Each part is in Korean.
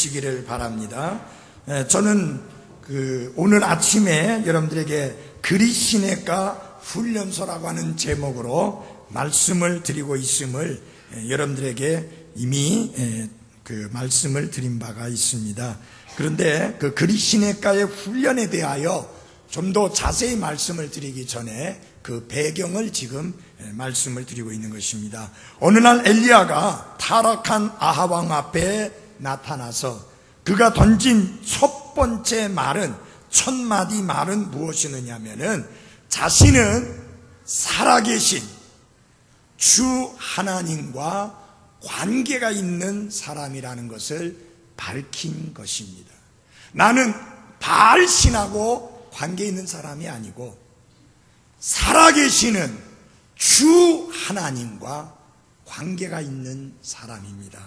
되시기를 바랍니다. 저는 오늘 아침에 여러분들에게 그리시네가 훈련소라고 하는 제목으로 말씀을 드리고 있음을 여러분들에게 이미 말씀을 드린 바가 있습니다. 그런데 그 그리시네가의 훈련에 대하여 좀 더 자세히 말씀을 드리기 전에 그 배경을 지금 말씀을 드리고 있는 것입니다. 어느 날 엘리야가 타락한 아합 왕 앞에 나타나서 그가 던진 첫 번째 말은, 첫 마디 말은 무엇이느냐면은 자신은 살아계신 주 하나님과 관계가 있는 사람이라는 것을 밝힌 것입니다. 나는 바알 신하고 관계 있는 사람이 아니고 살아계시는 주 하나님과 관계가 있는 사람입니다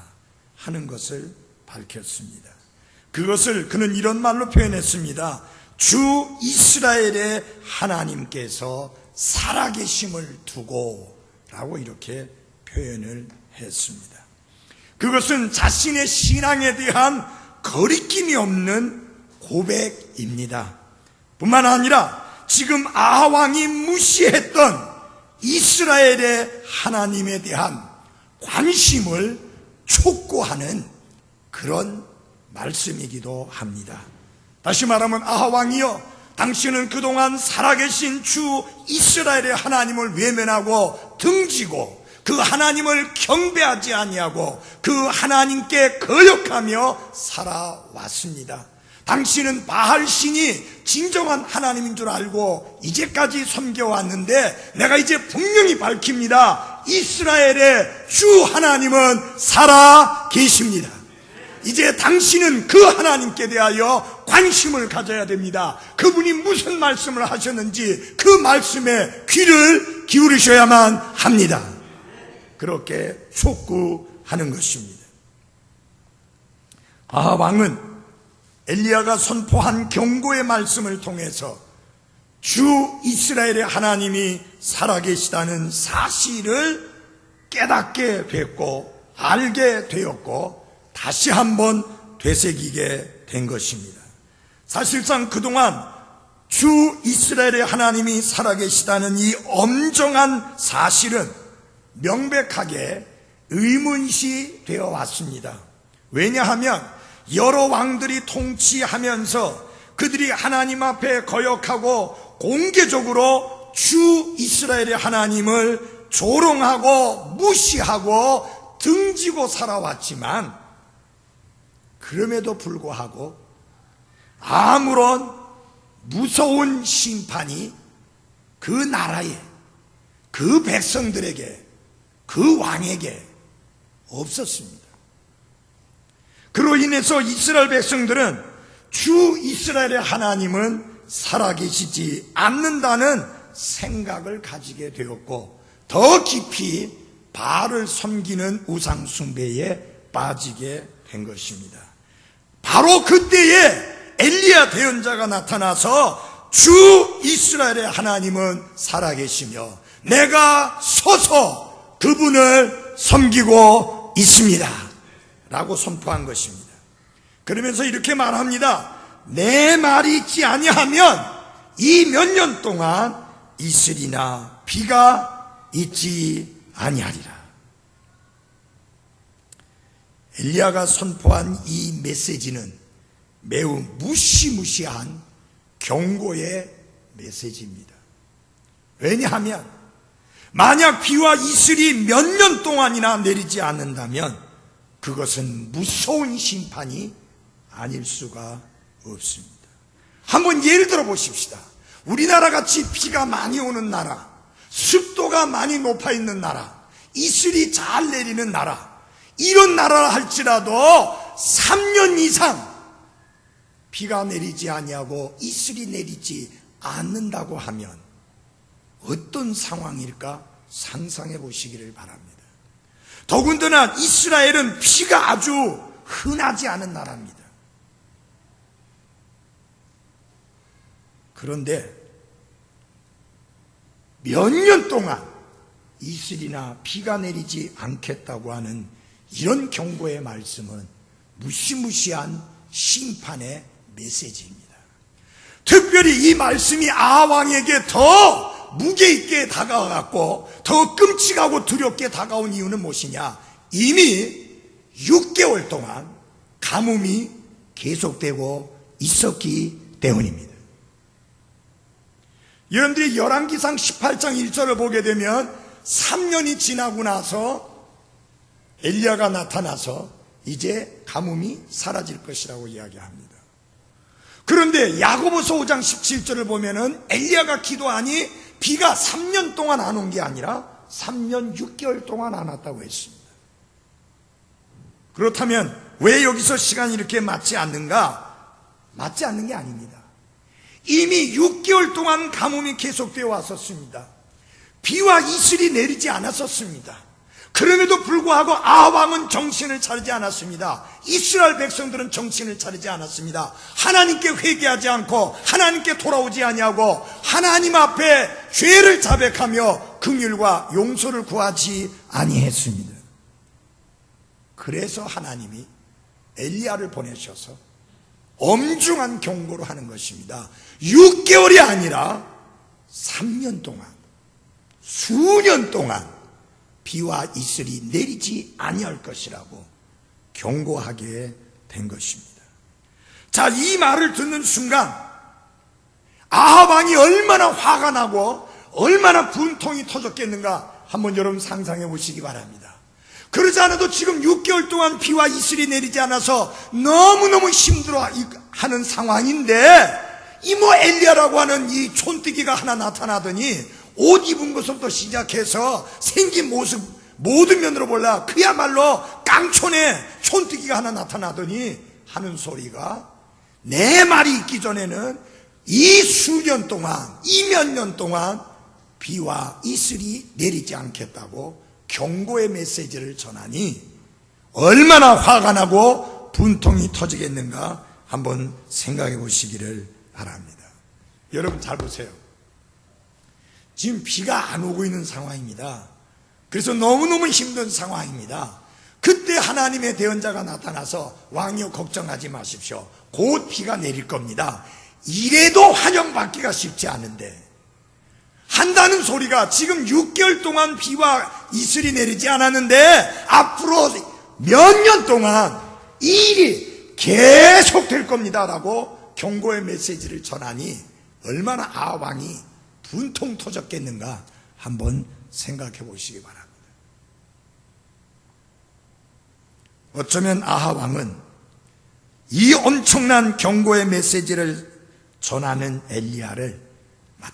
하는 것을 밝혔습니다. 그것을 그는 이런 말로 표현했습니다. 주 이스라엘의 하나님께서 살아계심을 두고 라고 이렇게 표현을 했습니다. 그것은 자신의 신앙에 대한 거리낌이 없는 고백입니다. 뿐만 아니라 지금 아합 왕이 무시했던 이스라엘의 하나님에 대한 관심을 촉구하는 그런 말씀이기도 합니다. 다시 말하면 아합 왕이여, 당신은 그동안 살아계신 주 이스라엘의 하나님을 외면하고 등지고 그 하나님을 경배하지 아니하고 그 하나님께 거역하며 살아왔습니다. 당신은 바알 신이 진정한 하나님인 줄 알고 이제까지 섬겨왔는데 내가 이제 분명히 밝힙니다. 이스라엘의 주 하나님은 살아 계십니다. 이제 당신은 그 하나님께 대하여 관심을 가져야 됩니다. 그분이 무슨 말씀을 하셨는지 그 말씀에 귀를 기울이셔야만 합니다. 그렇게 촉구하는 것입니다. 아합 왕은 엘리야가 선포한 경고의 말씀을 통해서 주 이스라엘의 하나님이 살아계시다는 사실을 깨닫게 됐고 알게 되었고 다시 한번 되새기게 된 것입니다. 사실상 그동안 주 이스라엘의 하나님이 살아계시다는 이 엄정한 사실은 명백하게 의문시 되어 왔습니다. 왜냐하면 여러 왕들이 통치하면서 그들이 하나님 앞에 거역하고 공개적으로 주 이스라엘의 하나님을 조롱하고 무시하고 등지고 살아왔지만 그럼에도 불구하고 아무런 무서운 심판이 그 나라에, 그 백성들에게, 그 왕에게 없었습니다. 그로 인해서 이스라엘 백성들은 주 이스라엘의 하나님은 살아계시지 않는다는 생각을 가지게 되었고 더 깊이 바알을 섬기는 우상 숭배에 빠지게 된 것입니다. 바로 그때에 엘리야 대언자가 나타나서 주 이스라엘의 하나님은 살아계시며 내가 서서 그분을 섬기고 있습니다 라고 선포한 것입니다. 그러면서 이렇게 말합니다. 내 말이 있지 아니하면 이 몇 년 동안 이슬이나 비가 있지 아니하리라. 엘리야가 선포한 이 메시지는 매우 무시무시한 경고의 메시지입니다. 왜냐하면 만약 비와 이슬이 몇 년 동안이나 내리지 않는다면 그것은 무서운 심판이 아닐 수가 없습니다. 한번 예를 들어 보십시다. 우리나라 같이 비가 많이 오는 나라, 습도가 많이 높아 있는 나라, 이슬이 잘 내리는 나라, 이런 나라라 할지라도 3년 이상 비가 내리지 아니하고 이슬이 내리지 않는다고 하면 어떤 상황일까 상상해 보시기를 바랍니다. 더군다나 이스라엘은 비가 아주 흔하지 않은 나라입니다. 그런데 몇 년 동안 이슬이나 비가 내리지 않겠다고 하는 이런 경고의 말씀은 무시무시한 심판의 메시지입니다. 특별히 이 말씀이 아하왕에게 더 무게 있게 다가와갖고 더 끔찍하고 두렵게 다가온 이유는 무엇이냐? 이미 6개월 동안 가뭄이 계속되고 있었기 때문입니다. 여러분들이 열왕기상 18장 1절을 보게 되면 3년이 지나고 나서 엘리야가 나타나서 이제 가뭄이 사라질 것이라고 이야기합니다. 그런데 야고보서 5장 17절을 보면은 엘리야가 기도하니 비가 3년 동안 안 온 게 아니라 3년 6개월 동안 안 왔다고 했습니다. 그렇다면 왜 여기서 시간이 이렇게 맞지 않는가? 맞지 않는 게 아닙니다. 이미 6개월 동안 가뭄이 계속되어 왔었습니다. 비와 이슬이 내리지 않았었습니다. 그럼에도 불구하고 아하왕은 정신을 차리지 않았습니다. 이스라엘 백성들은 정신을 차리지 않았습니다. 하나님께 회개하지 않고 하나님께 돌아오지 아니하고 하나님 앞에 죄를 자백하며 긍휼과 용서를 구하지 아니했습니다. 그래서 하나님이 엘리야를 보내셔서 엄중한 경고를 하는 것입니다. 6개월이 아니라 3년 동안, 수년 동안 비와 이슬이 내리지 아니할 것이라고 경고하게 된 것입니다. 자, 이 말을 듣는 순간 아하방이 얼마나 화가 나고 얼마나 분통이 터졌겠는가 한번 여러분 상상해 보시기 바랍니다. 그러지 않아도 지금 6개월 동안 비와 이슬이 내리지 않아서 너무너무 힘들어하는 상황인데 이 엘리야라고 하는 이 촌뜨기가 하나 나타나더니 옷 입은 것부터 시작해서 생긴 모습 모든 면으로 몰라 그야말로 깡촌에 촌뜨기가 하나 나타나더니 하는 소리가 내 말이 있기 전에는 이 수년 동안 이 몇 년 동안 비와 이슬이 내리지 않겠다고 경고의 메시지를 전하니 얼마나 화가 나고 분통이 터지겠는가 한번 생각해 보시기를 바랍니다. 여러분 잘 보세요. 지금 비가 안 오고 있는 상황입니다. 그래서 너무너무 힘든 상황입니다. 그때 하나님의 대언자가 나타나서 왕이여 걱정하지 마십시오. 곧 비가 내릴 겁니다. 이래도 환영받기가 쉽지 않은데 한다는 소리가 지금 6개월 동안 비와 이슬이 내리지 않았는데 앞으로 몇 년 동안 이 일이 계속될 겁니다 라고 경고의 메시지를 전하니 얼마나 아하왕이 분통 터졌겠는가 한번 생각해 보시기 바랍니다. 어쩌면 아하왕은 이 엄청난 경고의 메시지를 전하는 엘리야를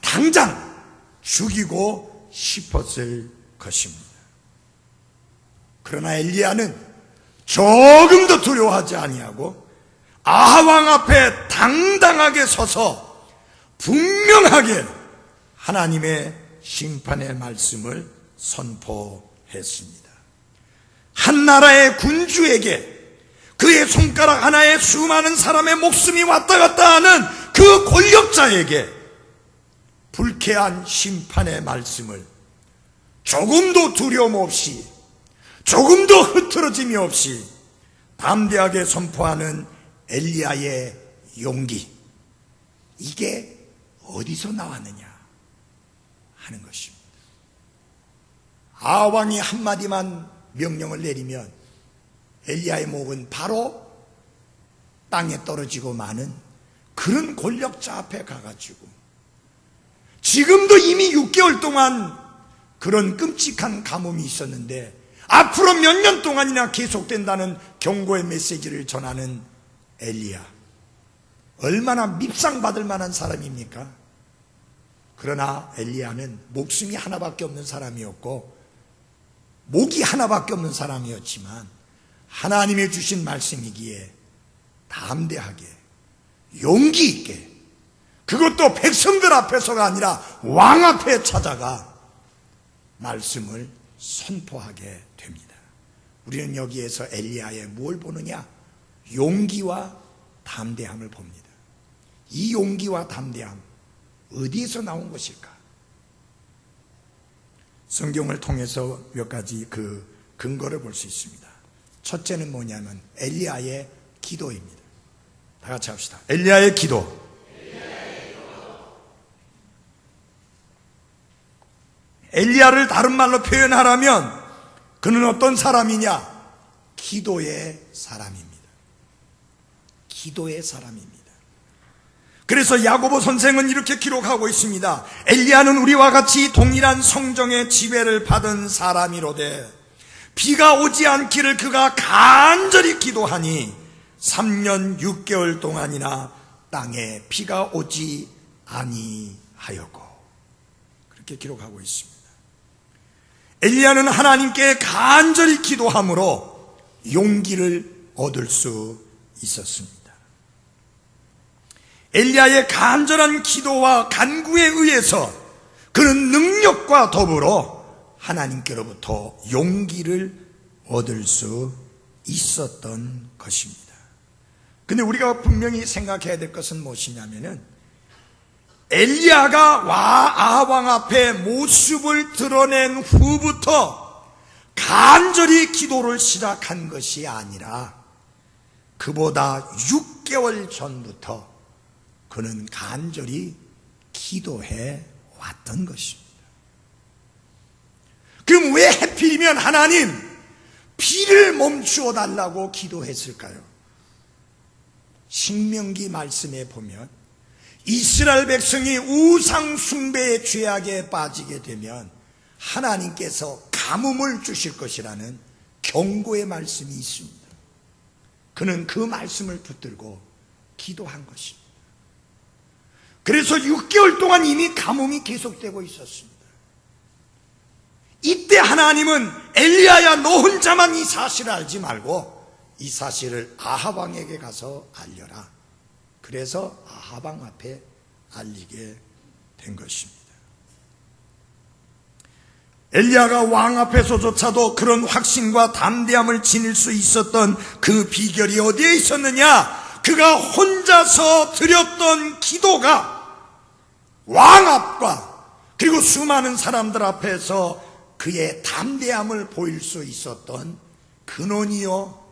당장 죽이고 싶었을 것입니다. 그러나 엘리야는 조금도 두려워하지 아니하고 아하왕 앞에 당당하게 서서 분명하게 하나님의 심판의 말씀을 선포했습니다. 한 나라의 군주에게 그의 손가락 하나에 수많은 사람의 목숨이 왔다 갔다 하는 그 권력자에게 불쾌한 심판의 말씀을 조금도 두려움 없이 조금도 흐트러짐이 없이 담대하게 선포하는 엘리야의 용기, 이게 어디서 나왔느냐 하는 것입니다. 아하왕이 한마디만 명령을 내리면 엘리야의 목은 바로 땅에 떨어지고 마는 그런 권력자 앞에 가가지고 지금도 이미 6개월 동안 그런 끔찍한 가뭄이 있었는데 앞으로 몇 년 동안이나 계속된다는 경고의 메시지를 전하는 엘리야, 얼마나 밉상받을 만한 사람입니까? 그러나 엘리야는 목숨이 하나밖에 없는 사람이었고 목이 하나밖에 없는 사람이었지만 하나님이 주신 말씀이기에 담대하게 용기 있게, 그것도 백성들 앞에서가 아니라 왕 앞에 찾아가 말씀을 선포하게 됩니다. 우리는 여기에서 엘리야의 뭘 보느냐? 용기와 담대함을 봅니다. 이 용기와 담대함 어디에서 나온 것일까? 성경을 통해서 몇 가지 그 근거를 볼 수 있습니다. 첫째는 뭐냐면 엘리야의 기도입니다. 다 같이 합시다. 엘리야의 기도. 엘리야를 다른 말로 표현하라면 그는 어떤 사람이냐? 기도의 사람입니다. 기도의 사람입니다. 그래서 야고보 선생은 이렇게 기록하고 있습니다. 엘리야는 우리와 같이 동일한 성정의 지배를 받은 사람이로되 비가 오지 않기를 그가 간절히 기도하니 3년 6개월 동안이나 땅에 비가 오지 아니하였고, 그렇게 기록하고 있습니다. 엘리야는 하나님께 간절히 기도함으로 용기를 얻을 수 있었습니다. 엘리야의 간절한 기도와 간구에 의해서 그는 능력과 더불어 하나님께로부터 용기를 얻을 수 있었던 것입니다. 근데 우리가 분명히 생각해야 될 것은 무엇이냐면은 엘리야가 아합 왕 앞에 모습을 드러낸 후부터 간절히 기도를 시작한 것이 아니라 그보다 6개월 전부터 그는 간절히 기도해 왔던 것입니다. 그럼 왜 하필이면 하나님 비를 멈추어 달라고 기도했을까요? 신명기 말씀에 보면 이스라엘 백성이 우상 숭배의 죄악에 빠지게 되면 하나님께서 가뭄을 주실 것이라는 경고의 말씀이 있습니다. 그는 그 말씀을 붙들고 기도한 것입니다. 그래서 6개월 동안 이미 가뭄이 계속되고 있었습니다. 이때 하나님은 엘리야야, 너 혼자만 이 사실을 알지 말고 이 사실을 아합 왕에게 가서 알려라. 그래서 아합 왕 앞에 알리게 된 것입니다. 엘리야가 왕 앞에서조차도 그런 확신과 담대함을 지닐 수 있었던 그 비결이 어디에 있었느냐? 그가 혼자서 드렸던 기도가 왕 앞과 그리고 수많은 사람들 앞에서 그의 담대함을 보일 수 있었던 근원이요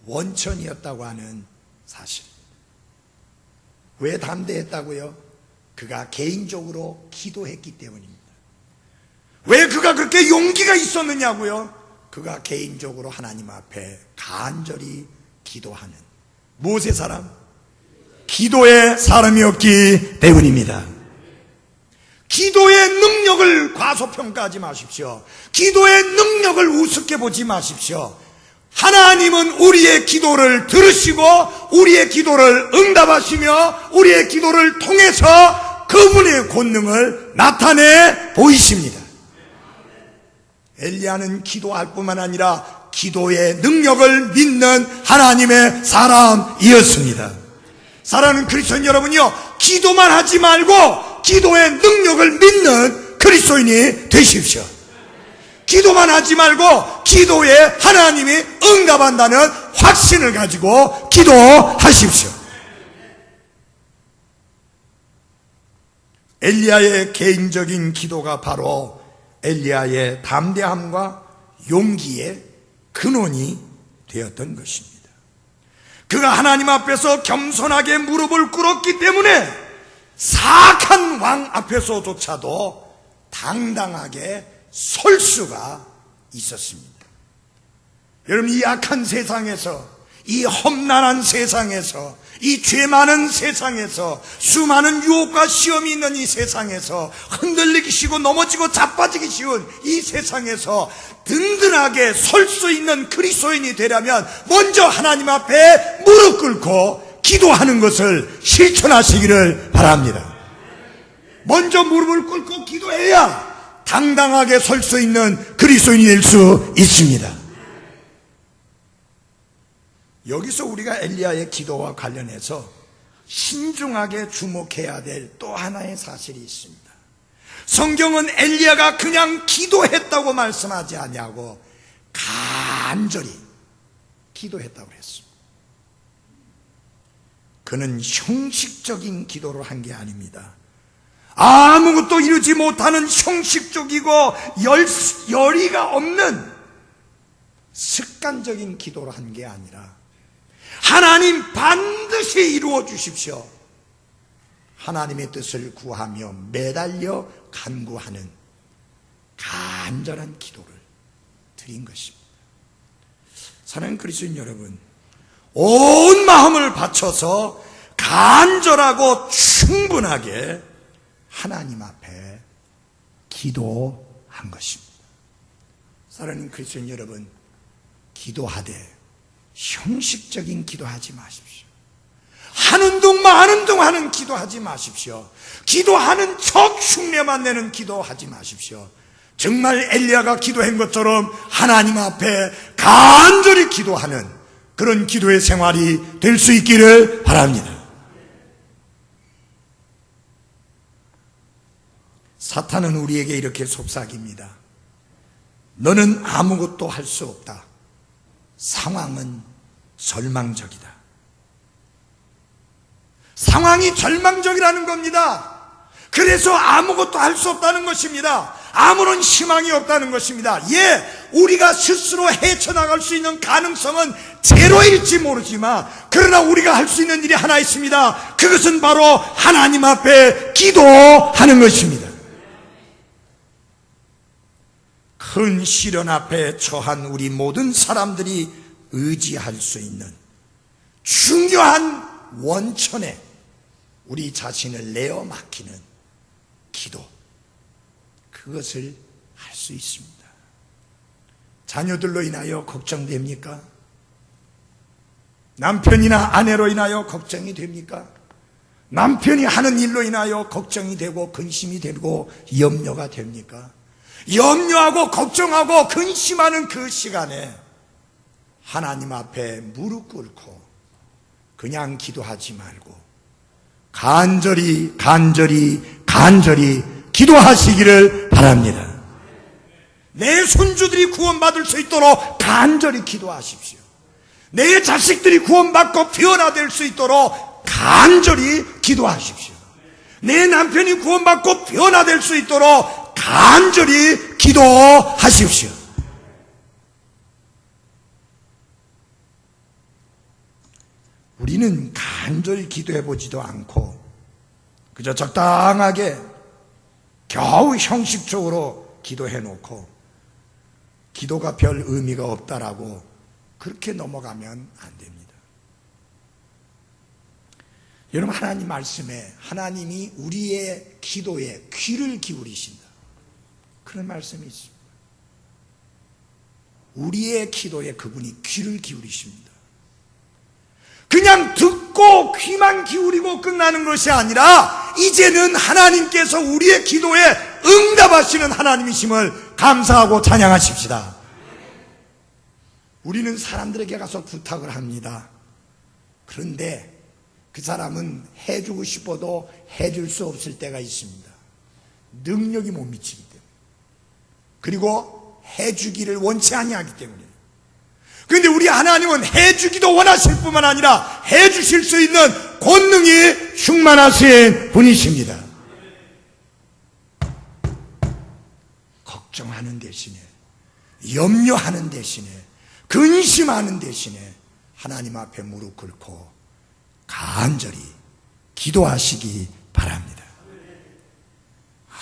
원천이었다고 하는 사실입니다. 왜 담대했다고요? 그가 개인적으로 기도했기 때문입니다. 왜 그가 그렇게 용기가 있었느냐고요? 그가 개인적으로 하나님 앞에 간절히 기도하는 무엇의 사람? 기도의 사람이었기 때문입니다. 기도의 능력을 과소평가하지 마십시오. 기도의 능력을 우습게 보지 마십시오. 하나님은 우리의 기도를 들으시고 우리의 기도를 응답하시며 우리의 기도를 통해서 그분의 권능을 나타내 보이십니다. 엘리야는 기도할 뿐만 아니라 기도의 능력을 믿는 하나님의 사람이었습니다. 사랑하는 그리스도인 여러분요, 기도만 하지 말고 기도의 능력을 믿는 그리스도인이 되십시오. 기도만 하지 말고 기도에 하나님이 응답한다는 확신을 가지고 기도하십시오. 엘리야의 개인적인 기도가 바로 엘리야의 담대함과 용기의 근원이 되었던 것입니다. 그가 하나님 앞에서 겸손하게 무릎을 꿇었기 때문에 사악한 왕 앞에서조차도 당당하게 설 수가 있었습니다. 여러분, 이 악한 세상에서, 이 험난한 세상에서, 이 죄 많은 세상에서, 수많은 유혹과 시험이 있는 이 세상에서, 흔들리기 쉬고 넘어지고 자빠지기 쉬운 이 세상에서 든든하게 설 수 있는 그리스도인이 되려면 먼저 하나님 앞에 무릎 꿇고 기도하는 것을 실천하시기를 바랍니다. 먼저 무릎을 꿇고 기도해야 당당하게 설 수 있는 그리스도인이 될 수 있습니다. 여기서 우리가 엘리야의 기도와 관련해서 신중하게 주목해야 될 또 하나의 사실이 있습니다. 성경은 엘리야가 그냥 기도했다고 말씀하지 아니하고 간절히 기도했다고 했습니다. 그는 형식적인 기도를 한 게 아닙니다. 아무것도 이루지 못하는 형식적이고 열의가 없는 습관적인 기도로 한 게 아니라 하나님 반드시 이루어 주십시오. 하나님의 뜻을 구하며 매달려 간구하는 간절한 기도를 드린 것입니다. 사랑하는 그리스도인 여러분, 온 마음을 바쳐서 간절하고 충분하게 하나님 앞에 기도한 것입니다. 사랑하는 그리스도인 여러분, 기도하되 형식적인 기도하지 마십시오. 하는 둥 마는 둥 하는 기도하지 마십시오. 기도하는 척 흉내만 내는 기도하지 마십시오. 정말 엘리야가 기도한 것처럼 하나님 앞에 간절히 기도하는 그런 기도의 생활이 될 수 있기를 바랍니다. 사탄은 우리에게 이렇게 속삭입니다. 너는 아무것도 할 수 없다. 상황은 절망적이다. 상황이 절망적이라는 겁니다. 그래서 아무것도 할 수 없다는 것입니다. 아무런 희망이 없다는 것입니다. 예, 우리가 스스로 헤쳐나갈 수 있는 가능성은 제로일지 모르지만 그러나 우리가 할 수 있는 일이 하나 있습니다. 그것은 바로 하나님 앞에 기도하는 것입니다. 큰 시련 앞에 처한 우리 모든 사람들이 의지할 수 있는 중요한 원천에 우리 자신을 내어 맡기는 기도, 그것을 할 수 있습니다. 자녀들로 인하여 걱정됩니까? 남편이나 아내로 인하여 걱정이 됩니까? 남편이 하는 일로 인하여 걱정이 되고 근심이 되고 염려가 됩니까? 염려하고 걱정하고 근심하는 그 시간에 하나님 앞에 무릎 꿇고 그냥 기도하지 말고 간절히 기도하시기를 바랍니다. 내 손주들이 구원받을 수 있도록 간절히 기도하십시오. 내 자식들이 구원받고 변화될 수 있도록 간절히 기도하십시오. 내 남편이 구원받고 변화될 수 있도록 간절히 기도하십시오. 우리는 간절히 기도해보지도 않고 그저 적당하게 겨우 형식적으로 기도해놓고 기도가 별 의미가 없다라고 그렇게 넘어가면 안 됩니다. 여러분, 하나님 말씀에 하나님이 우리의 기도에 귀를 기울이신다, 그런 말씀이 있습니다. 우리의 기도에 그분이 귀를 기울이십니다. 그냥 듣고 귀만 기울이고 끝나는 것이 아니라 이제는 하나님께서 우리의 기도에 응답하시는 하나님이심을 감사하고 찬양하십시다. 우리는 사람들에게 가서 부탁을 합니다. 그런데 그 사람은 해주고 싶어도 해줄 수 없을 때가 있습니다. 능력이 못 미치기 때문에, 그리고 해주기를 원치 아니하기 때문에. 그런데 우리 하나님은 해주기도 원하실 뿐만 아니라 해주실 수 있는 권능이 충만하신 분이십니다. 걱정하는 대신에, 염려하는 대신에, 근심하는 대신에 하나님 앞에 무릎 꿇고 간절히 기도하시기 바랍니다.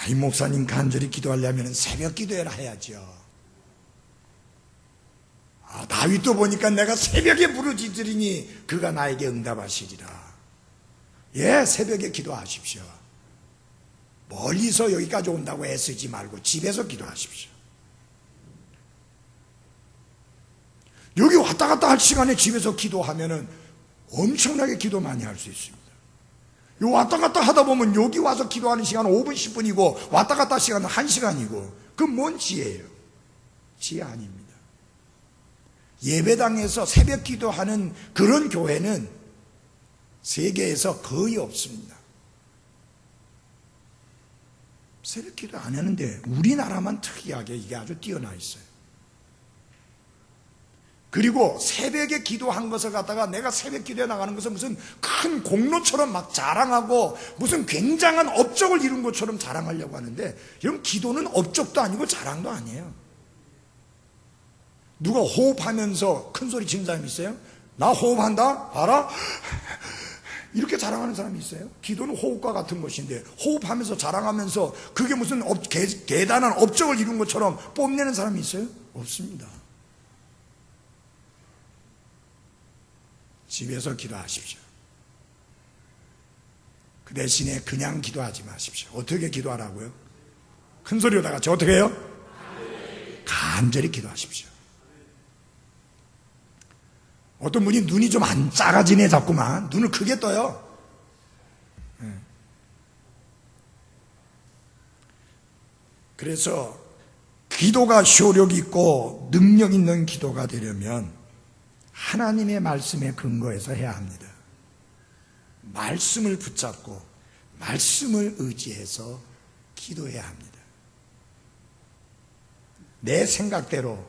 이 목사님 간절히 기도하려면 새벽 기도해라 해야죠. 다윗도 보니까 내가 새벽에 부르짖으리니 그가 나에게 응답하시리라. 예, 새벽에 기도하십시오. 멀리서 여기까지 온다고 애쓰지 말고 집에서 기도하십시오. 여기 왔다 갔다 할 시간에 집에서 기도하면은 엄청나게 기도 많이 할 수 있습니다. 요 왔다 갔다 하다 보면 여기 와서 기도하는 시간은 5분, 10분이고 왔다 갔다 시간은 1시간이고, 그건 뭔 지혜예요? 지혜 아닙니다. 예배당에서 새벽 기도하는 그런 교회는 세계에서 거의 없습니다. 새벽 기도 안 하는데 우리나라만 특이하게 이게 아주 뛰어나 있어요. 그리고 새벽에 기도한 것을 갖다가 내가 새벽 기도에 나가는 것은 무슨 큰 공로처럼 막 자랑하고 무슨 굉장한 업적을 이룬 것처럼 자랑하려고 하는데, 여러분, 기도는 업적도 아니고 자랑도 아니에요. 누가 호흡하면서 큰 소리 치는 사람이 있어요? 나 호흡한다? 알아? 이렇게 자랑하는 사람이 있어요? 기도는 호흡과 같은 것인데 호흡하면서 자랑하면서 그게 무슨 대단한 업적을 이룬 것처럼 뽐내는 사람이 있어요? 없습니다. 집에서 기도하십시오. 그 대신에 그냥 기도하지 마십시오. 어떻게 기도하라고요? 큰 소리로 다 같이 어떻게 해요? 간절히 기도하십시오. 어떤 분이 눈이 좀 안 작아지네 자꾸만 눈을 크게 떠요. 그래서 기도가 효력 있고 능력 있는 기도가 되려면 하나님의 말씀에 근거해서 해야 합니다. 말씀을 붙잡고 말씀을 의지해서 기도해야 합니다. 내 생각대로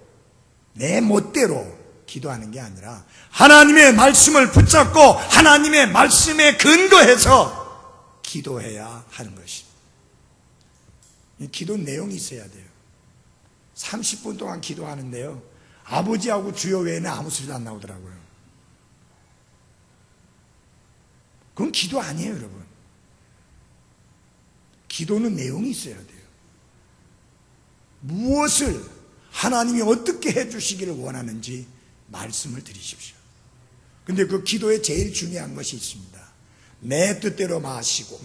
내 멋대로 기도하는 게 아니라 하나님의 말씀을 붙잡고 하나님의 말씀에 근거해서 기도해야 하는 것입니다. 기도 내용이 있어야 돼요. 30분 동안 기도하는데요, 아버지하고 주여 외에는 아무 소리도 안 나오더라고요. 그건 기도 아니에요, 여러분. 기도는 내용이 있어야 돼요. 무엇을 하나님이 어떻게 해주시기를 원하는지 말씀을 드리십시오. 근데 그 기도에 제일 중요한 것이 있습니다. 내 뜻대로 마옵시고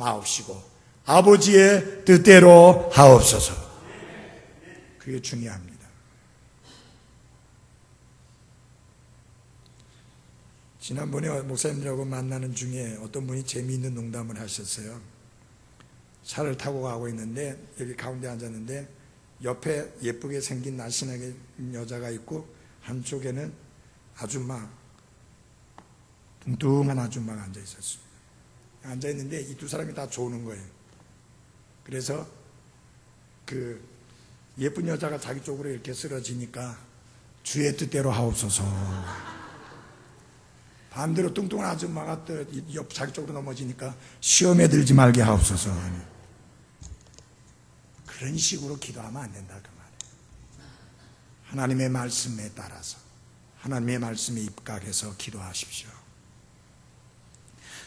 아버지의 뜻대로 하옵소서. 그게 중요합니다. 지난번에 목사님들하고 만나는 중에 어떤 분이 재미있는 농담을 하셨어요. 차를 타고 가고 있는데 여기 가운데 앉았는데 옆에 예쁘게 생긴 날씬하게 여자가 있고 한쪽에는 아줌마, 뚱뚱한 아줌마가 앉아 있었습니다. 앉아 있는데 이 두 사람이 다 조는 거예요. 그래서 그 예쁜 여자가 자기 쪽으로 이렇게 쓰러지니까 주의 뜻대로 하옵소서. 반대로 뚱뚱한 아줌마가 또 옆 자기 쪽으로 넘어지니까 시험에 들지 말게 하옵소서. 그런 식으로 기도하면 안 된다 그 말이에요. 하나님의 말씀에 따라서 하나님의 말씀에 입각해서 기도하십시오.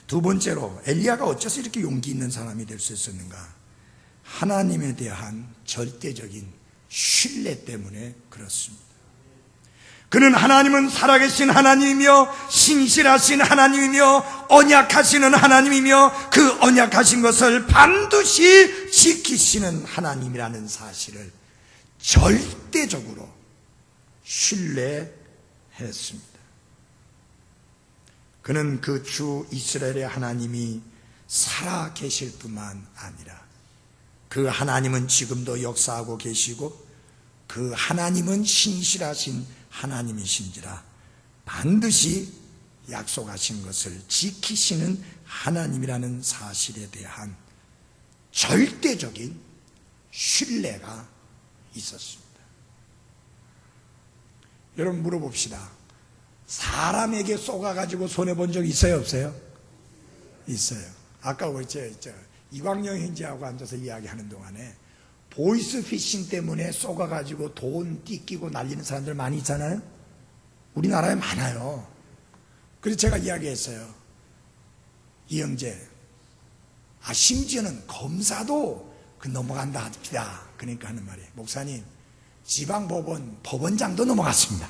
두 번째로 엘리야가 어째서 이렇게 용기 있는 사람이 될 수 있었는가? 하나님에 대한 절대적인 신뢰 때문에 그렇습니다. 그는 하나님은 살아계신 하나님이며 신실하신 하나님이며 언약하시는 하나님이며 그 언약하신 것을 반드시 지키시는 하나님이라는 사실을 절대적으로 신뢰했습니다. 그는 그 주 이스라엘의 하나님이 살아계실 뿐만 아니라 그 하나님은 지금도 역사하고 계시고 그 하나님은 신실하신 하나님이신지라 반드시 약속하신 것을 지키시는 하나님이라는 사실에 대한 절대적인 신뢰가 있었습니다. 여러분 물어봅시다. 사람에게 쏘가가지고 손해본 적 있어요 없어요? 있어요. 아까 우리 이광영 형제하고 앉아서 이야기하는 동안에 보이스피싱 때문에 쏘가가지고 돈 띠끼고 날리는 사람들 많이 있잖아요. 우리나라에 많아요. 그래서 제가 이야기했어요. 이 형제, 심지어는 검사도 넘어간다 합니다. 그러니까 하는 말이에요. 목사님, 지방법원 법원장도 넘어갔습니다.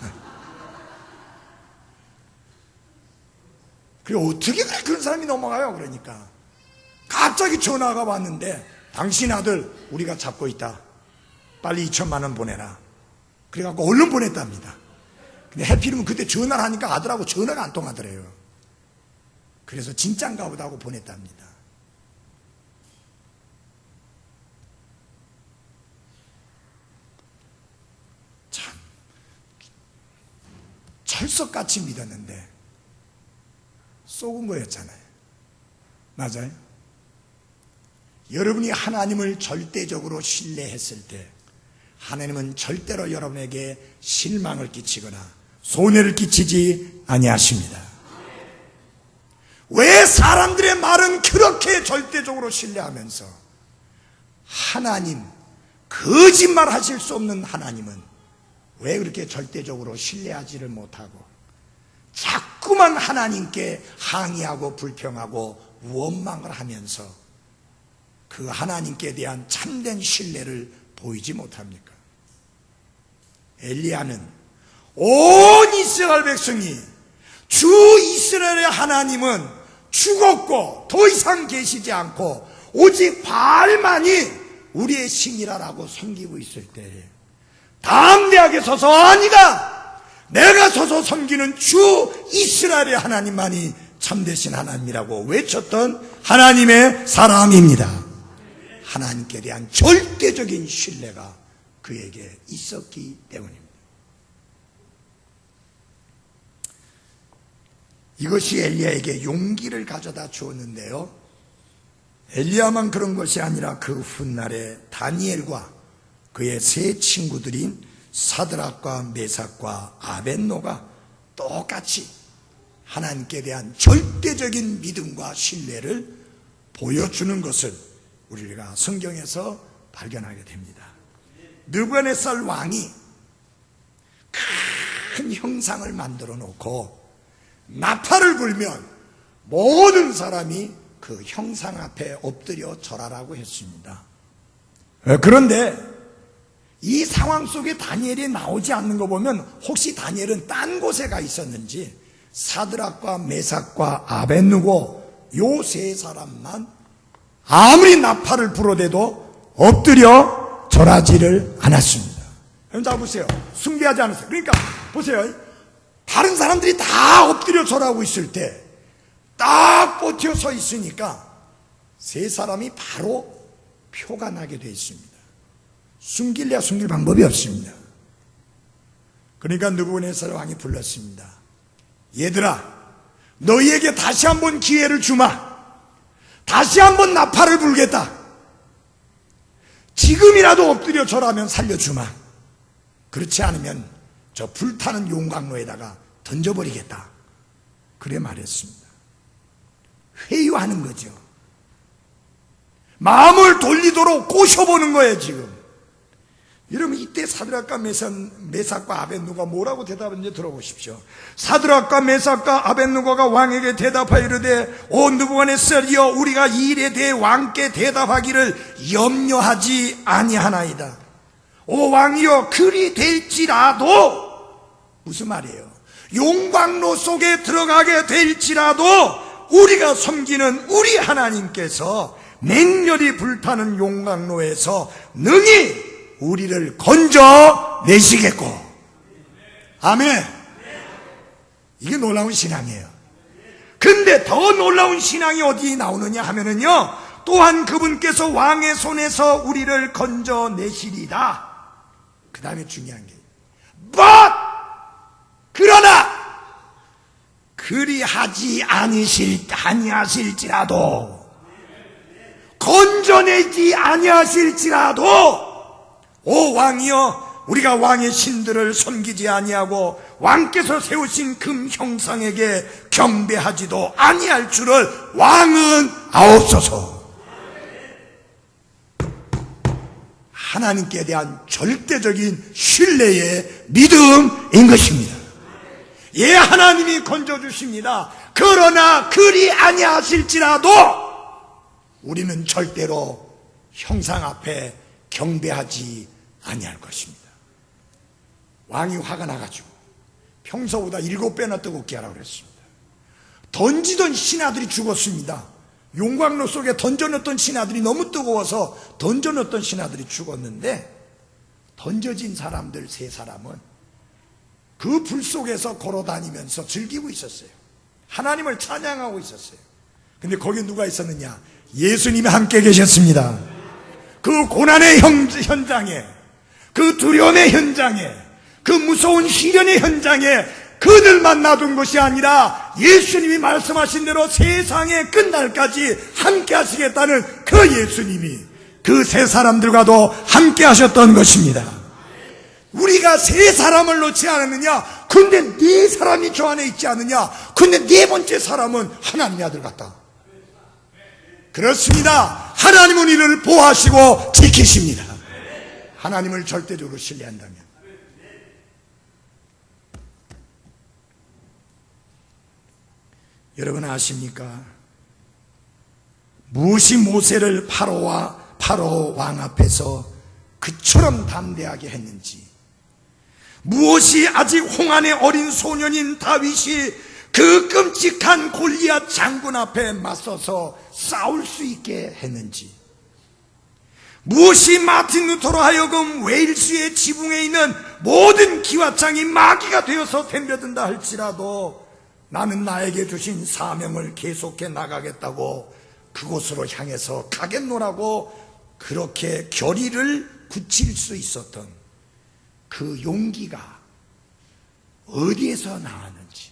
그래 어떻게 그런 사람이 넘어가요? 그러니까 갑자기 전화가 왔는데 당신 아들 우리가 잡고 있다. 빨리 2천만 원 보내라. 그래갖고 얼른 보냈답니다. 근데 해필이면 그때 전화를 하니까 아들하고 전화가 안 통하더래요. 그래서 진짠가 보다 하고 보냈답니다. 참 철석같이 믿었는데 속은 거였잖아요. 맞아요? 여러분이 하나님을 절대적으로 신뢰했을 때 하나님은 절대로 여러분에게 실망을 끼치거나 손해를 끼치지 아니하십니다. 왜 사람들의 말은 그렇게 절대적으로 신뢰하면서 하나님, 거짓말 하실 수 없는 하나님은 왜 그렇게 절대적으로 신뢰하지를 못하고 자꾸만 하나님께 항의하고 불평하고 원망을 하면서 그 하나님께 대한 참된 신뢰를 보이지 못합니까? 엘리야는 온 이스라엘 백성이 주 이스라엘의 하나님은 죽었고 더 이상 계시지 않고 오직 바알만이 우리의 신이라고 섬기고 있을 때 담대하게 서서 아니다, 내가 서서 섬기는 주 이스라엘의 하나님만이 참되신 하나님이라고 외쳤던 하나님의 사람입니다. 하나님께 대한 절대적인 신뢰가 그에게 있었기 때문입니다. 이것이 엘리야에게 용기를 가져다 주었는데요, 엘리야만 그런 것이 아니라 그 훗날에 다니엘과 그의 세 친구들인 사드락과 메삭과 아벳노가 똑같이 하나님께 대한 절대적인 믿음과 신뢰를 보여주는 것을 우리가 성경에서 발견하게 됩니다. 느부갓네살 왕이 큰 형상을 만들어 놓고 나팔을 불면 모든 사람이 그 형상 앞에 엎드려 절하라고 했습니다. 그런데 이 상황 속에 다니엘이 나오지 않는 거 보면 혹시 다니엘은 딴 곳에 가 있었는지 사드락과 메삭과 아벳느고 요 세 사람만 아무리 나팔을 불어대도 엎드려 절하지를 않았습니다. 자 보세요. 숭배하지 않았어요. 그러니까 보세요. 다른 사람들이 다 엎드려 절하고 있을 때 딱 버텨 서 있으니까 세 사람이 바로 표가 나게 되어 있습니다. 숨길래야 숨길 방법이 없습니다. 그러니까 느부갓네살 왕이 불렀습니다. 얘들아, 너희에게 다시 한번 기회를 주마. 다시 한번 나팔을 불겠다. 지금이라도 엎드려 절하면 살려주마. 그렇지 않으면 저 불타는 용광로에다가 던져버리겠다. 그래 말했습니다. 회유하는 거죠. 마음을 돌리도록 꼬셔보는 거예요. 지금 여러분, 이때 사드락과 메삭과 아벳느고가 뭐라고 대답했는지 들어보십시오. 사드락과 메삭과 아벳느고가 왕에게 대답하여 이르되, 오 느부갓네살이여, 우리가 이 일에 대해 왕께 대답하기를 염려하지 아니하나이다. 오 왕이여, 그리 될지라도, 무슨 말이에요? 용광로 속에 들어가게 될지라도 우리가 섬기는 우리 하나님께서 맹렬히 불타는 용광로에서 능히 우리를 건져내시겠고. 아멘. 이게 놀라운 신앙이에요. 근데 더 놀라운 신앙이 어디 나오느냐 하면은요, 또한 그분께서 왕의 손에서 우리를 건져내시리다. 그 다음에 중요한 게 But 그러나 그리하지 아니하실지라도, 건져내지 아니하실지라도, 오 왕이여, 우리가 왕의 신들을 섬기지 아니하고 왕께서 세우신 금 형상에게 경배하지도 아니할 줄을 왕은 아옵소서. 하나님께 대한 절대적인 신뢰의 믿음인 것입니다. 예, 하나님이 건져주십니다. 그러나 그리 아니하실지라도 우리는 절대로 형상 앞에 경배하지 아니할 것입니다. 왕이 화가 나가지고 평소보다 7배나 뜨겁게 하라고 그랬습니다. 던지던 신하들이 죽었습니다. 용광로 속에 던져놓던 신하들이 너무 뜨거워서 던져놓던 신하들이 죽었는데, 던져진 사람들 세 사람은 그 불 속에서 걸어다니면서 즐기고 있었어요. 하나님을 찬양하고 있었어요. 근데 거기 누가 있었느냐? 예수님이 함께 계셨습니다. 그 고난의 현장에, 그 두려움의 현장에, 그 무서운 시련의 현장에 그들만 놔둔 것이 아니라 예수님이 말씀하신 대로 세상의 끝날까지 함께 하시겠다는 그 예수님이 그 세 사람들과도 함께 하셨던 것입니다. 우리가 세 사람을 놓지 않았느냐? 근데 네 사람이 저 안에 있지 않느냐? 근데 네 번째 사람은 하나님의 아들 같다. 그렇습니다. 하나님은 이를 보호하시고 지키십니다. 하나님을 절대적으로 신뢰한다면. 여러분 아십니까? 무엇이 모세를 파로 왕 앞에서 그처럼 담대하게 했는지, 무엇이 아직 홍안의 어린 소년인 다윗이 그 끔찍한 골리앗 장군 앞에 맞서서 싸울 수 있게 했는지, 무엇이 마틴 루터로 하여금 웨일스의 지붕에 있는 모든 기와장이 마귀가 되어서 덤벼든다 할지라도 나는 나에게 주신 사명을 계속해 나가겠다고 그곳으로 향해서 가겠노라고 그렇게 결의를 굳힐 수 있었던 그 용기가 어디에서 나왔는지,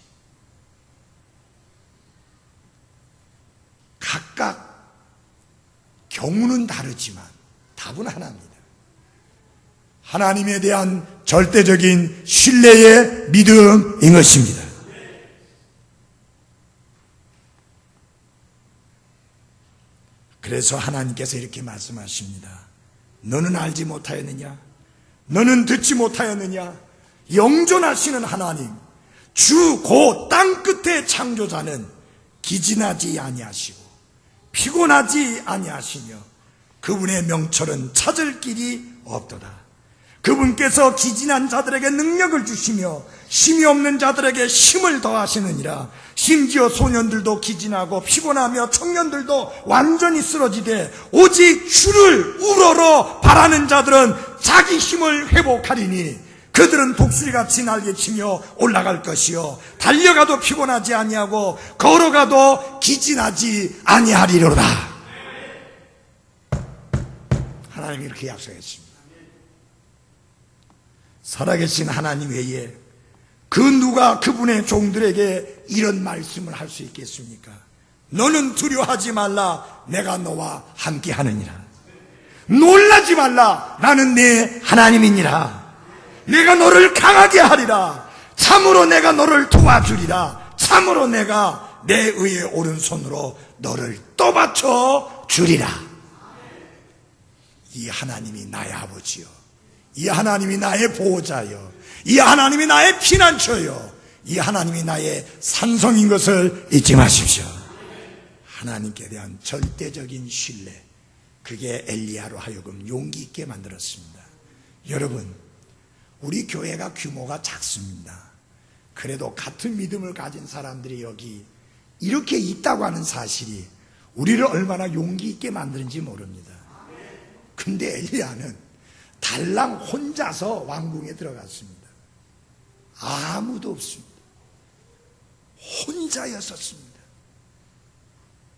각각 경우는 다르지만 답은 하나입니다. 하나님에 대한 절대적인 신뢰의 믿음인 것입니다. 그래서 하나님께서 이렇게 말씀하십니다. 너는 알지 못하였느냐? 너는 듣지 못하였느냐? 영존하시는 하나님, 주 곧 땅 끝의 창조자는 기진하지 아니하시고 피곤하지 아니하시며 그분의 명철은 찾을 길이 없도다. 그분께서 기진한 자들에게 능력을 주시며 힘이 없는 자들에게 힘을 더하시느니라. 심지어 소년들도 기진하고 피곤하며 청년들도 완전히 쓰러지되 오직 주를 우러러 바라는 자들은 자기 힘을 회복하리니 그들은 독수리같이 날개치며 올라갈 것이요 달려가도 피곤하지 아니하고 걸어가도 기진하지 아니하리로다. 하나님이 이렇게 약속했습니다. 살아계신 하나님 외에 그 누가 그분의 종들에게 이런 말씀을 할 수 있겠습니까? 너는 두려워하지 말라, 내가 너와 함께 하느니라. 놀라지 말라, 나는 네 하나님이니라. 내가 너를 강하게 하리라. 참으로 내가 너를 도와주리라. 참으로 내가 내 의의 오른손으로 너를 떠받쳐 주리라. 이 하나님이 나의 아버지요, 이 하나님이 나의 보호자요, 이 하나님이 나의 피난처요, 이 하나님이 나의 산성인 것을 잊지 마십시오. 하나님께 대한 절대적인 신뢰, 그게 엘리야로 하여금 용기 있게 만들었습니다. 여러분, 우리 교회가 규모가 작습니다. 그래도 같은 믿음을 가진 사람들이 여기 이렇게 있다고 하는 사실이 우리를 얼마나 용기 있게 만드는지 모릅니다. 근데 엘리야는 달랑 혼자서 왕궁에 들어갔습니다. 아무도 없습니다. 혼자였었습니다.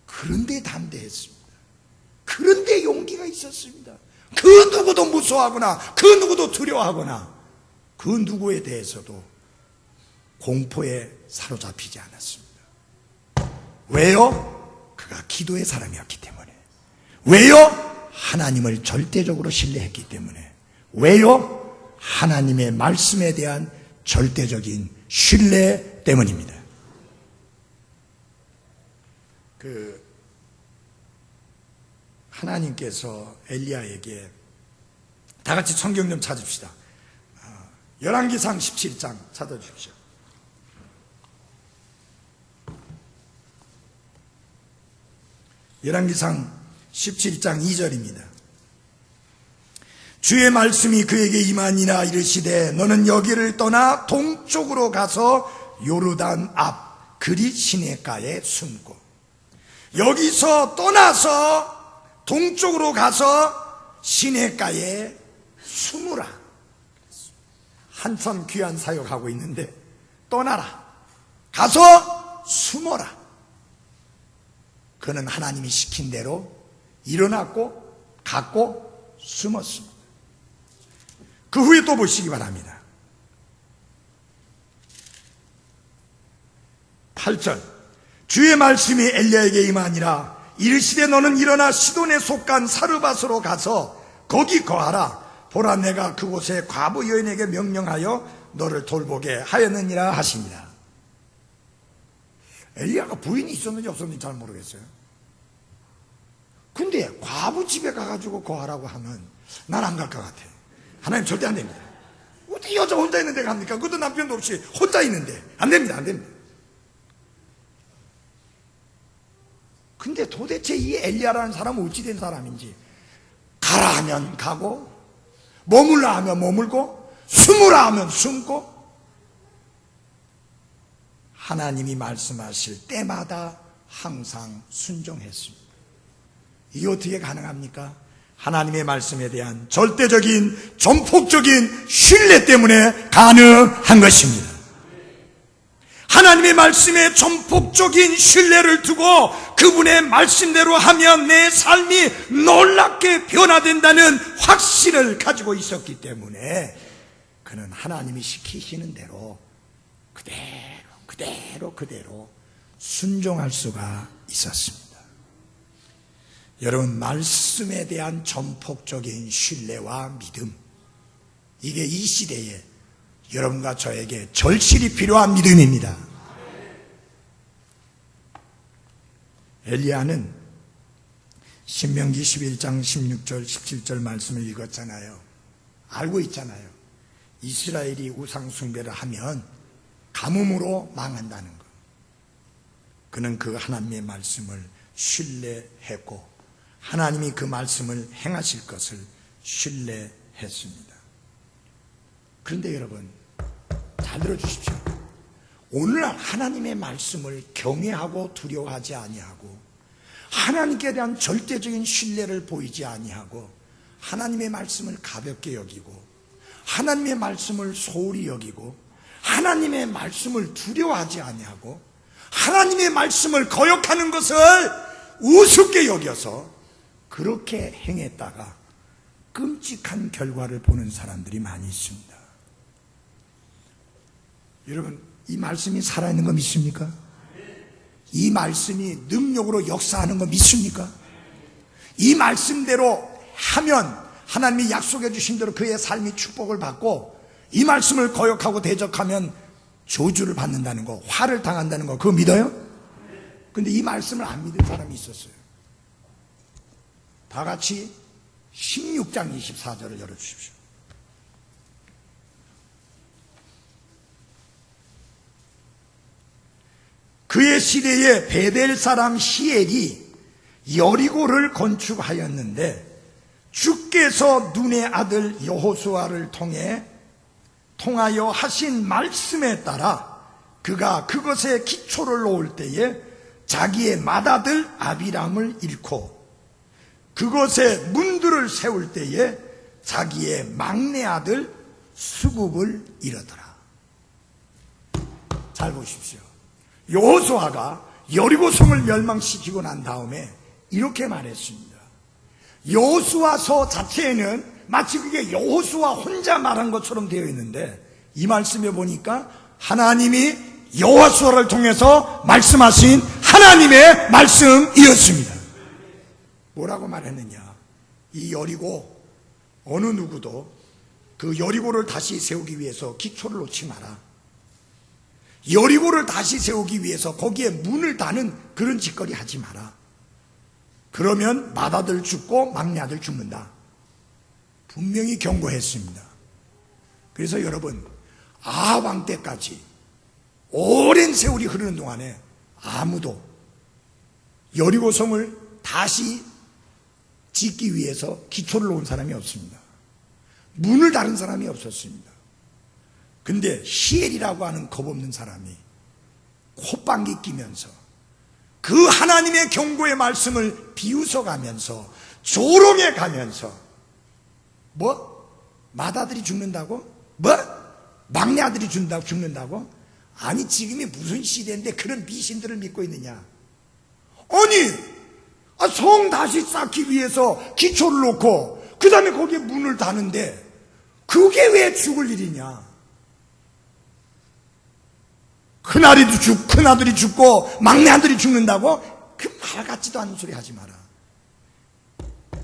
그런데 담대했습니다. 그런데 용기가 있었습니다. 그 누구도 무서워하거나 그 누구도 두려워하거나 그 누구에 대해서도 공포에 사로잡히지 않았습니다. 왜요? 그가 기도의 사람이었기 때문에. 왜요? 하나님을 절대적으로 신뢰했기 때문에. 왜요? 하나님의 말씀에 대한 절대적인 신뢰 때문입니다. 하나님께서 엘리야에게, 다 같이 성경 좀 찾읍시다. 열왕기상 17장 찾아주십시오. 열왕기상 17장 2절입니다. 주의 말씀이 그에게 임하니라. 이르시되 너는 여기를 떠나 동쪽으로 가서 요르단 앞 그리 시내가에 숨고. 여기서 떠나서 동쪽으로 가서 시내가에 숨으라. 한참 귀한 사역하고 있는데 떠나라, 가서 숨어라. 그는 하나님이 시킨 대로 일어났고 갔고 숨었습니다. 그 후에 또 보시기 바랍니다. 8절. 주의 말씀이 엘리야에게 임하니라. 이르시되 너는 일어나 시돈에 속한 사르밧으로 가서 거기 거하라. 보라, 내가 그곳에 과부 여인에게 명령하여 너를 돌보게 하였느니라 하시니라. 엘리야가 부인이 있었는지 없었는지 잘 모르겠어요. 근데 과부 집에 가가지고 거하라고 하면 난 안 갈 것 같아. 하나님 절대 안 됩니다. 어떻게 여자 혼자 있는데 갑니까? 그것도 남편도 없이 혼자 있는데 안 됩니다. 안 됩니다. 근데 도대체 이 엘리야라는 사람은 어찌 된 사람인지, 가라 하면 가고, 머물라 하면 머물고, 숨으라 하면 숨고, 하나님이 말씀하실 때마다 항상 순종했습니다. 이게 어떻게 가능합니까? 하나님의 말씀에 대한 절대적인 전폭적인 신뢰 때문에 가능한 것입니다. 하나님의 말씀에 전폭적인 신뢰를 두고 그분의 말씀대로 하면 내 삶이 놀랍게 변화된다는 확신을 가지고 있었기 때문에 그는 하나님이 시키시는 대로 그대로 순종할 수가 있었습니다. 여러분, 말씀에 대한 전폭적인 신뢰와 믿음, 이게 이 시대에 여러분과 저에게 절실히 필요한 믿음입니다. 엘리야는 신명기 11장 16절 17절 말씀을 읽었잖아요. 알고 있잖아요. 이스라엘이 우상 숭배를 하면 가뭄으로 망한다는 것. 그는 그 하나님의 말씀을 신뢰했고 하나님이 그 말씀을 행하실 것을 신뢰했습니다. 그런데 여러분, 잘 들어주십시오. 오늘날 하나님의 말씀을 경외하고 두려워하지 아니하고 하나님께 대한 절대적인 신뢰를 보이지 아니하고 하나님의 말씀을 가볍게 여기고 하나님의 말씀을 소홀히 여기고 하나님의 말씀을 두려워하지 아니하고 하나님의 말씀을 거역하는 것을 우습게 여겨서 그렇게 행했다가 끔찍한 결과를 보는 사람들이 많이 있습니다. 여러분, 이 말씀이 살아있는 거 믿습니까? 이 말씀이 능력으로 역사하는 거 믿습니까? 이 말씀대로 하면 하나님이 약속해 주신 대로 그의 삶이 축복을 받고 이 말씀을 거역하고 대적하면 저주를 받는다는 거, 화를 당한다는 거, 그거 믿어요? 근데 이 말씀을 안 믿은 사람이 있었어요. 다 같이 16장 24절을 열어주십시오. 그의 시대에 베델 사람 히엘이 여리고를 건축하였는데 주께서 눈의 아들 여호수아를 통하여 하신 말씀에 따라 그가 그것에 기초를 놓을 때에 자기의 맏아들 아비람을 잃고 그것에 문들을 세울 때에 자기의 막내 아들 수굽을 잃었더라. 잘 보십시오. 여호수아가 여리고성을 멸망시키고 난 다음에 이렇게 말했습니다. 여호수아서 자체에는 마치 그게 여호수아 혼자 말한 것처럼 되어 있는데 이 말씀에 보니까 하나님이 여호수아를 통해서 말씀하신 하나님의 말씀이었습니다. 뭐라고 말했느냐? 이 여리고 어느 누구도 그 여리고를 다시 세우기 위해서 기초를 놓지 마라. 여리고를 다시 세우기 위해서 거기에 문을 다는 그런 짓거리 하지 마라. 그러면 맏아들 죽고 막내 아들 죽는다. 분명히 경고했습니다. 그래서 여러분, 아합 왕 때까지 오랜 세월이 흐르는 동안에 아무도 여리고성을 다시 짓기 위해서 기초를 놓은 사람이 없습니다. 문을 다른 사람이 없었습니다. 근데 히엘이라고 하는 겁없는 사람이 콧방귀 끼면서 그 하나님의 경고의 말씀을 비웃어가면서 조롱해 가면서 뭐? 맏아들이 죽는다고? 뭐? 막내 아들이 죽는다고? 아니, 지금이 무슨 시대인데 그런 미신들을 믿고 있느냐? 아니, 성 다시 쌓기 위해서 기초를 놓고 그 다음에 거기에 문을 다는데 그게 왜 죽을 일이냐? 큰아들이 죽고 막내 아들이 죽는다고? 그 말 같지도 않은 소리 하지 마라.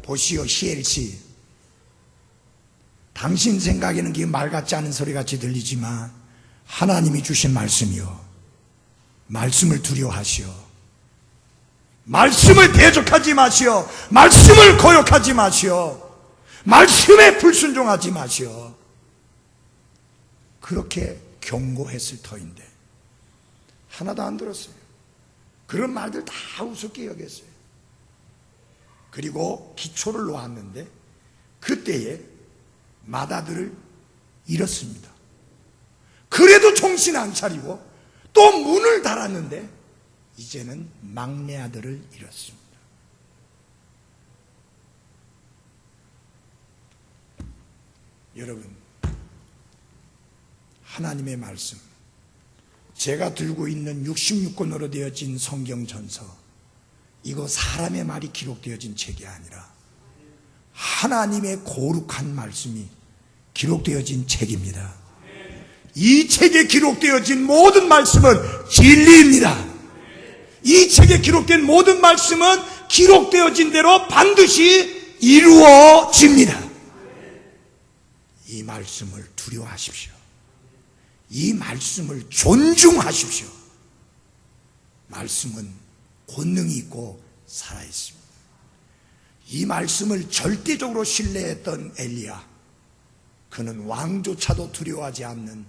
보시오, 히엘씨, 당신 생각에는 그게 말 같지 않은 소리 같이 들리지만 하나님이 주신 말씀이요, 말씀을 두려워하시오. 말씀을 대적하지 마시오. 말씀을 거역하지 마시오. 말씀에 불순종하지 마시오. 그렇게 경고했을 터인데 하나도 안 들었어요. 그런 말들 다 우습게 여겼어요. 그리고 기초를 놓았는데 그때에 맏아들을 잃었습니다. 그래도 정신 안 차리고 또 문을 닫았는데 이제는 막내 아들을 잃었습니다. 여러분, 하나님의 말씀, 제가 들고 있는 66권으로 되어진 성경 전서, 이거 사람의 말이 기록되어진 책이 아니라 하나님의 거룩한 말씀이 기록되어진 책입니다. 이 책에 기록되어진 모든 말씀은 진리입니다. 이 책에 기록된 모든 말씀은 기록되어진 대로 반드시 이루어집니다. 이 말씀을 두려워하십시오. 이 말씀을 존중하십시오. 말씀은 권능이 있고 살아있습니다. 이 말씀을 절대적으로 신뢰했던 엘리야, 그는 왕조차도 두려워하지 않는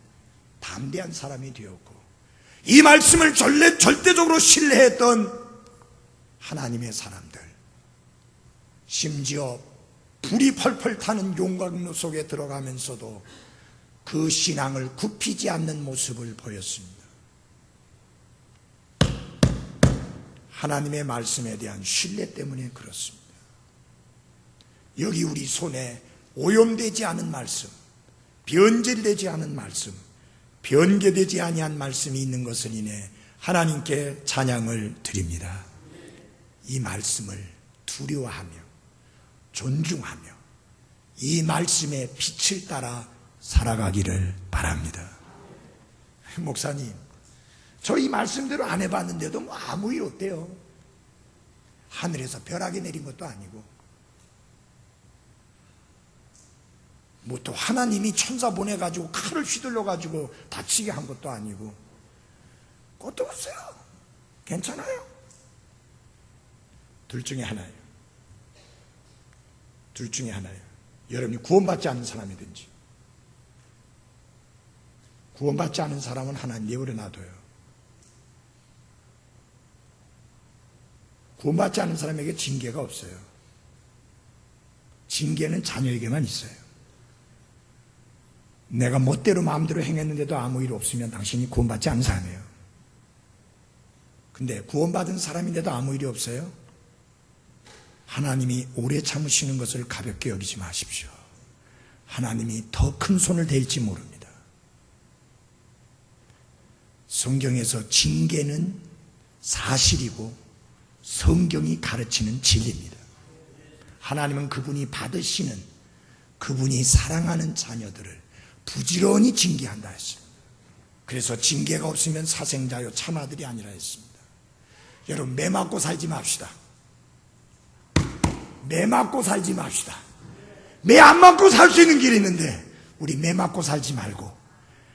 담대한 사람이 되었고, 이 말씀을 절대적으로 신뢰했던 하나님의 사람들, 심지어 불이 펄펄 타는 용광로 속에 들어가면서도 그 신앙을 굽히지 않는 모습을 보였습니다. 하나님의 말씀에 대한 신뢰 때문에 그렇습니다. 여기 우리 손에 오염되지 않은 말씀, 변질되지 않은 말씀, 변개되지 아니한 말씀이 있는 것을 인해 하나님께 찬양을 드립니다. 이 말씀을 두려워하며 존중하며 이 말씀의 빛을 따라 살아가기를 바랍니다. 목사님, 저 이 말씀대로 안 해봤는데도 뭐 아무 일 없대요. 하늘에서 벼락이 내린 것도 아니고, 뭐 또 하나님이 천사 보내가지고 칼을 휘둘러가지고 다치게 한 것도 아니고, 그것도 없어요. 괜찮아요. 둘 중에 하나예요. 둘 중에 하나예요. 여러분이 구원받지 않는 사람이든지, 구원받지 않은 사람은 하나님 내버려 놔둬요. 구원받지 않은 사람에게 징계가 없어요. 징계는 자녀에게만 있어요. 내가 멋대로 마음대로 행했는데도 아무 일 없으면 당신이 구원받지 않은 사람이에요. 근데 구원받은 사람인데도 아무 일이 없어요? 하나님이 오래 참으시는 것을 가볍게 여기지 마십시오. 하나님이 더 큰 손을 댈지 모릅니다. 성경에서 징계는 사실이고 성경이 가르치는 진리입니다. 하나님은 그분이 받으시는, 그분이 사랑하는 자녀들을 부지런히 징계한다 했습니다. 그래서 징계가 없으면 사생자요 참아들이 아니라 했습니다. 여러분, 매 맞고 살지 맙시다. 매 맞고 살지 맙시다. 매 안 맞고 살 수 있는 길이 있는데 우리 매 맞고 살지 말고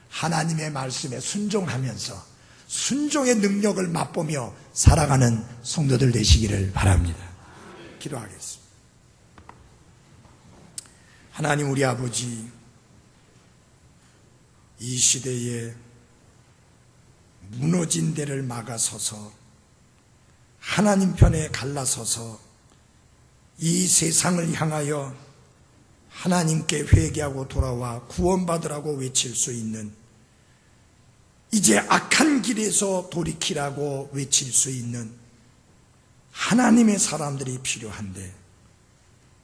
하나님의 말씀에 순종하면서 순종의 능력을 맛보며 살아가는 성도들 되시기를 바랍니다. 기도하겠습니다. 하나님 우리 아버지, 이 시대에 무너진 데를 막아서서 하나님 편에 갈라서서 이 세상을 향하여 하나님께 회개하고 돌아와 구원받으라고 외칠 수 있는, 이제 악한 길에서 돌이키라고 외칠 수 있는 하나님의 사람들이 필요한데,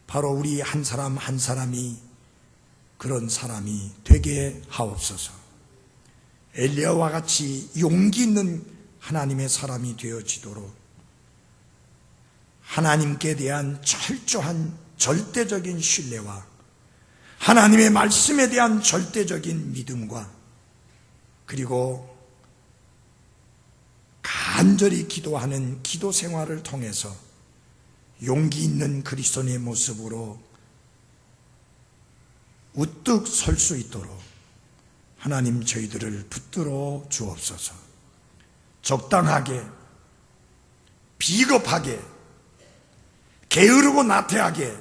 바로 우리 한 사람 한 사람이 그런 사람이 되게 하옵소서. 엘리야와 같이 용기 있는 하나님의 사람이 되어지도록 하나님께 대한 철저한 절대적인 신뢰와 하나님의 말씀에 대한 절대적인 믿음과, 그리고 간절히 기도하는 기도 생활을 통해서 용기 있는 그리스도인의 모습으로 우뚝 설 수 있도록 하나님 저희들을 붙들어 주옵소서. 적당하게, 비겁하게, 게으르고 나태하게,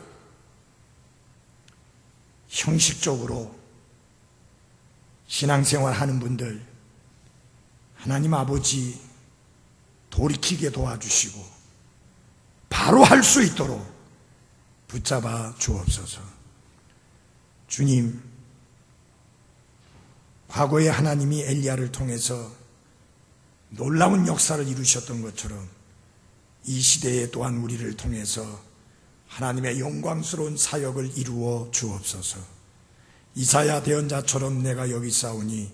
형식적으로 신앙생활 하는 분들, 하나님 아버지 돌이키게 도와주시고 바로 할 수 있도록 붙잡아 주옵소서. 주님, 과거에 하나님이 엘리야를 통해서 놀라운 역사를 이루셨던 것처럼 이 시대에 또한 우리를 통해서 하나님의 영광스러운 사역을 이루어 주옵소서. 이사야 대언자처럼 내가 여기 싸우니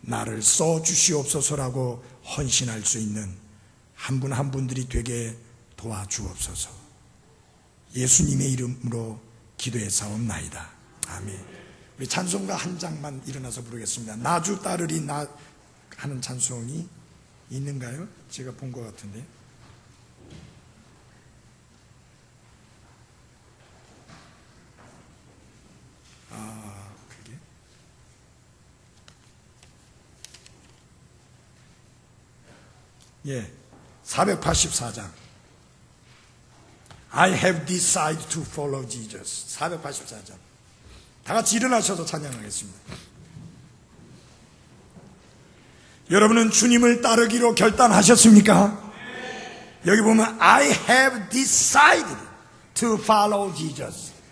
나를 써 주시옵소서라고 헌신할 수 있는 한 분 한 분들이 되게 도와주옵소서. 예수님의 이름으로 기도했사옵나이다. 아멘. 우리 찬송가 한 장만 일어나서 부르겠습니다. 나주 따르리 나 하는 찬송이 있는가요? 제가 본 것 같은데. 그게 예, 484장. I have decided to follow Jesus. 484장. 다 같이 일어나셔서 찬양하겠습니다. 여러분은 주님을 따르기로 결단하셨습니까? 여기 보면 I have decided to follow Jesus.